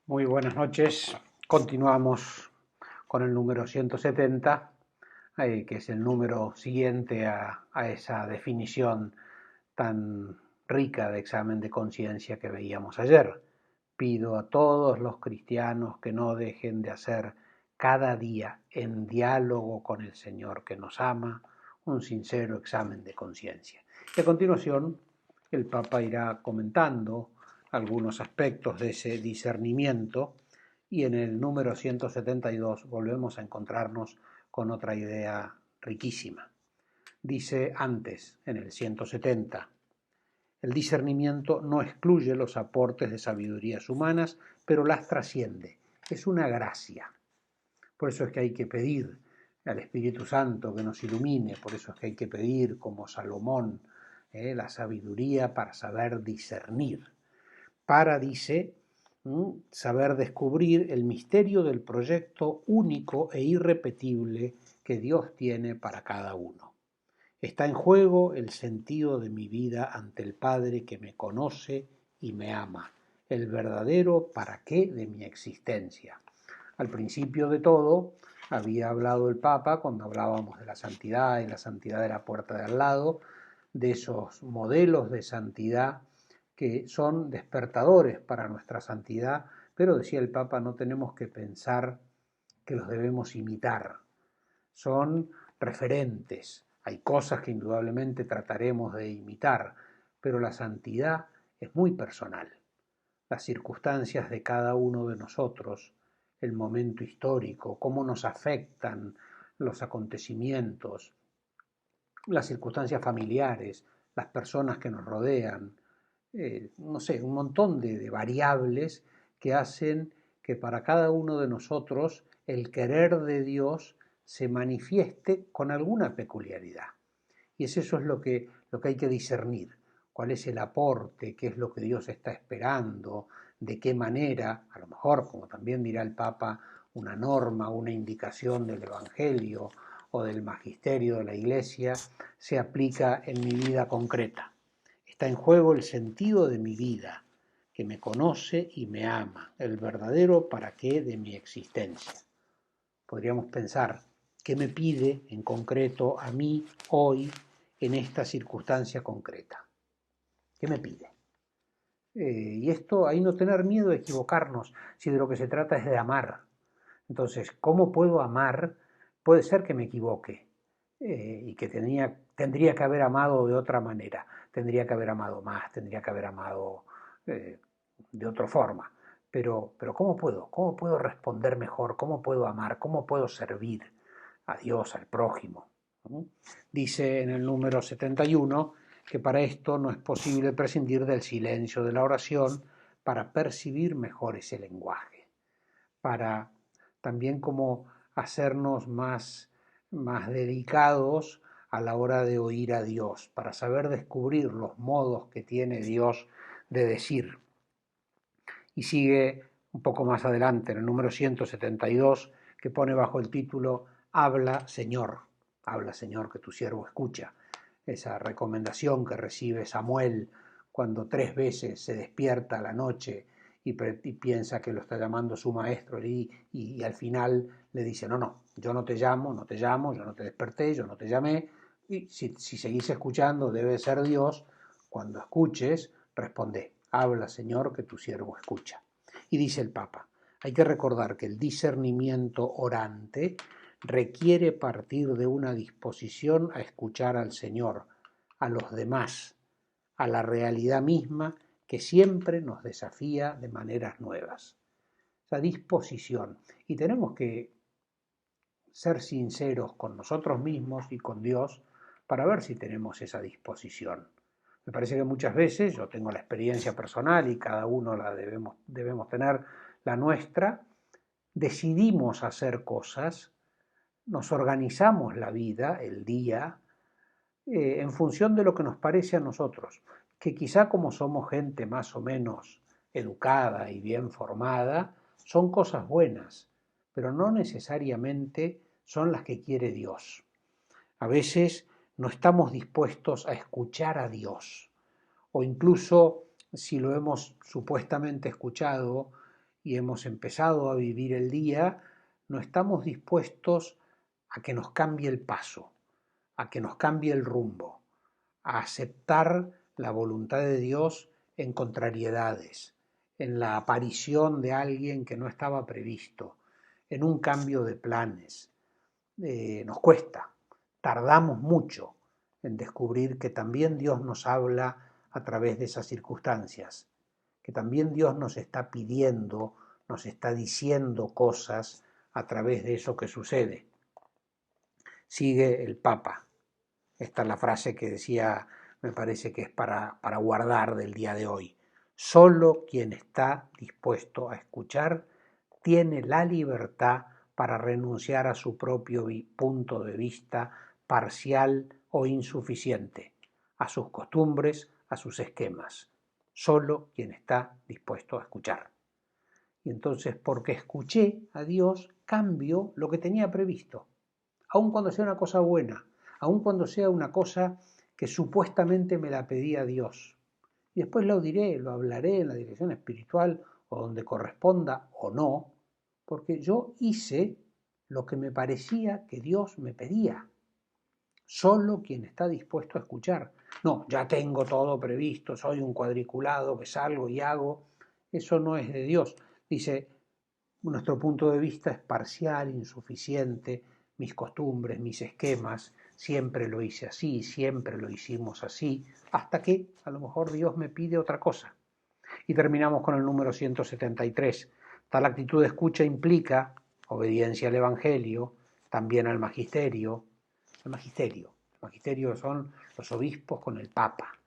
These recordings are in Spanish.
Muy buenas noches. Continuamos con el número 170, que es el número siguiente a esa definición tan rica de examen de conciencia que veíamos ayer. Pido a todos los cristianos que no dejen de hacer cada día, en diálogo con el Señor que nos ama, un sincero examen de conciencia. Y a continuación, el Papa irá comentando algunos aspectos de ese discernimiento y en el número 172 volvemos a encontrarnos con otra idea riquísima. Dice antes, en el 170, el discernimiento no excluye los aportes de sabidurías humanas, pero las trasciende. Es una gracia. Por eso es que hay que pedir al Espíritu Santo que nos ilumine, por eso es que hay que pedir, como Salomón, la sabiduría para saber discernir. Dice, saber descubrir el misterio del proyecto único e irrepetible que Dios tiene para cada uno. Está en juego el sentido de mi vida ante el Padre que me conoce y me ama, el verdadero para qué de mi existencia. Al principio de todo, había hablado el Papa, cuando hablábamos de la santidad y la santidad de la puerta de al lado, de esos modelos de santidad que son despertadores para nuestra santidad, pero decía el Papa, no tenemos que pensar que los debemos imitar. Son referentes. Hay cosas que indudablemente trataremos de imitar, pero la santidad es muy personal. Las circunstancias de cada uno de nosotros, el momento histórico, cómo nos afectan los acontecimientos, las circunstancias familiares, las personas que nos rodean, no sé, un montón de variables que hacen que para cada uno de nosotros el querer de Dios se manifieste con alguna peculiaridad. Y eso es lo que hay que discernir. ¿Cuál es el aporte? ¿Qué es lo que Dios está esperando? ¿De qué manera? A lo mejor, como también dirá el Papa, una norma, una indicación del Evangelio o del magisterio de la Iglesia se aplica en mi vida concreta. Está en juego el sentido de mi vida, que me conoce y me ama, el verdadero para qué de mi existencia. Podríamos pensar, ¿qué me pide en concreto a mí hoy en esta circunstancia concreta? ¿Qué me pide? Y esto, ahí no tener miedo de equivocarnos, si de lo que se trata es de amar. Entonces, ¿cómo puedo amar? Puede ser que me equivoque y que tendría que haber amado de otra manera, tendría que haber amado más, tendría que haber amado de otra forma. Pero ¿cómo puedo? ¿Cómo puedo responder mejor? ¿Cómo puedo amar? ¿Cómo puedo servir a Dios, al prójimo? Dice en el número 71 que para esto no es posible prescindir del silencio de la oración para percibir mejor ese lenguaje, para también como hacernos más dedicados a la hora de oír a Dios, para saber descubrir los modos que tiene Dios de decir. Y sigue un poco más adelante, en el número 172, que pone bajo el título Habla Señor, que tu siervo escucha. Esa recomendación que recibe Samuel cuando 3 veces se despierta a la noche y piensa que lo está llamando su maestro y al final le dice, no, yo no te llamo, yo no te desperté, yo no te llamé, y si seguís escuchando debe ser Dios. Cuando escuches, responde, habla Señor que tu siervo escucha. Y dice el Papa, hay que recordar que el discernimiento orante requiere partir de una disposición a escuchar al Señor, a los demás, a la realidad misma que siempre nos desafía de maneras nuevas. Esa disposición. Y tenemos que ser sinceros con nosotros mismos y con Dios para ver si tenemos esa disposición. Me parece que muchas veces, yo tengo la experiencia personal y cada uno la debemos tener la nuestra, decidimos hacer cosas, nos organizamos la vida, el día, en función de lo que nos parece a nosotros, que quizá como somos gente más o menos educada y bien formada, son cosas buenas, pero no necesariamente son las que quiere Dios. A veces no estamos dispuestos a escuchar a Dios, o incluso si lo hemos supuestamente escuchado y hemos empezado a vivir el día, no estamos dispuestos a que nos cambie el paso, a que nos cambie el rumbo, a aceptar la voluntad de Dios en contrariedades, en la aparición de alguien que no estaba previsto, en un cambio de planes. Nos cuesta, tardamos mucho en descubrir que también Dios nos habla a través de esas circunstancias, que también Dios nos está pidiendo, nos está diciendo cosas a través de eso que sucede. Sigue el Papa. Esta es la frase que decía, me parece que es para guardar del día de hoy. Solo quien está dispuesto a escuchar tiene la libertad para renunciar a su propio punto de vista parcial o insuficiente, a sus costumbres, a sus esquemas. Solo quien está dispuesto a escuchar. Y entonces, porque escuché a Dios, cambio lo que tenía previsto, aun cuando sea una cosa buena, aun cuando sea una cosa que supuestamente me la pedía Dios. Y después lo diré, lo hablaré en la dirección espiritual o donde corresponda o no, porque yo hice lo que me parecía que Dios me pedía. Solo quien está dispuesto a escuchar. No, ya tengo todo previsto, soy un cuadriculado que salgo y hago. Eso no es de Dios. Dice, nuestro punto de vista es parcial, insuficiente, mis costumbres, mis esquemas, siempre lo hice así, siempre lo hicimos así, hasta que a lo mejor Dios me pide otra cosa. Y terminamos con el número 173. Tal actitud de escucha implica obediencia al Evangelio, también al magisterio. El magisterio son los obispos con el Papa.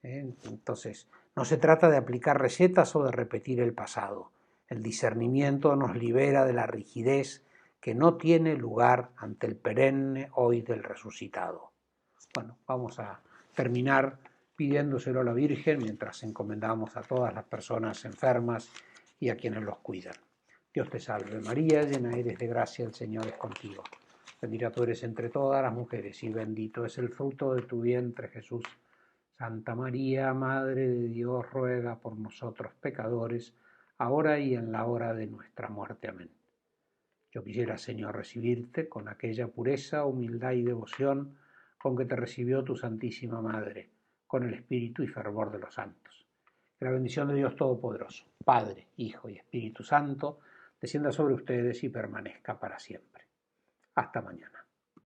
Entonces, no se trata de aplicar recetas o de repetir el pasado. El discernimiento nos libera de la rigidez que no tiene lugar ante el perenne hoy del resucitado. Bueno, vamos a terminar pidiéndoselo a la Virgen mientras encomendamos a todas las personas enfermas y a quienes los cuidan. Dios te salve María, llena eres de gracia, el Señor es contigo. Bendita tú eres entre todas las mujeres y bendito es el fruto de tu vientre Jesús. Santa María, Madre de Dios, ruega por nosotros pecadores, ahora y en la hora de nuestra muerte. Amén. Yo quisiera, Señor, recibirte con aquella pureza, humildad y devoción con que te recibió tu Santísima Madre, con el espíritu y fervor de los santos. Que la bendición de Dios Todopoderoso, Padre, Hijo y Espíritu Santo, descienda sobre ustedes y permanezca para siempre. Hasta mañana.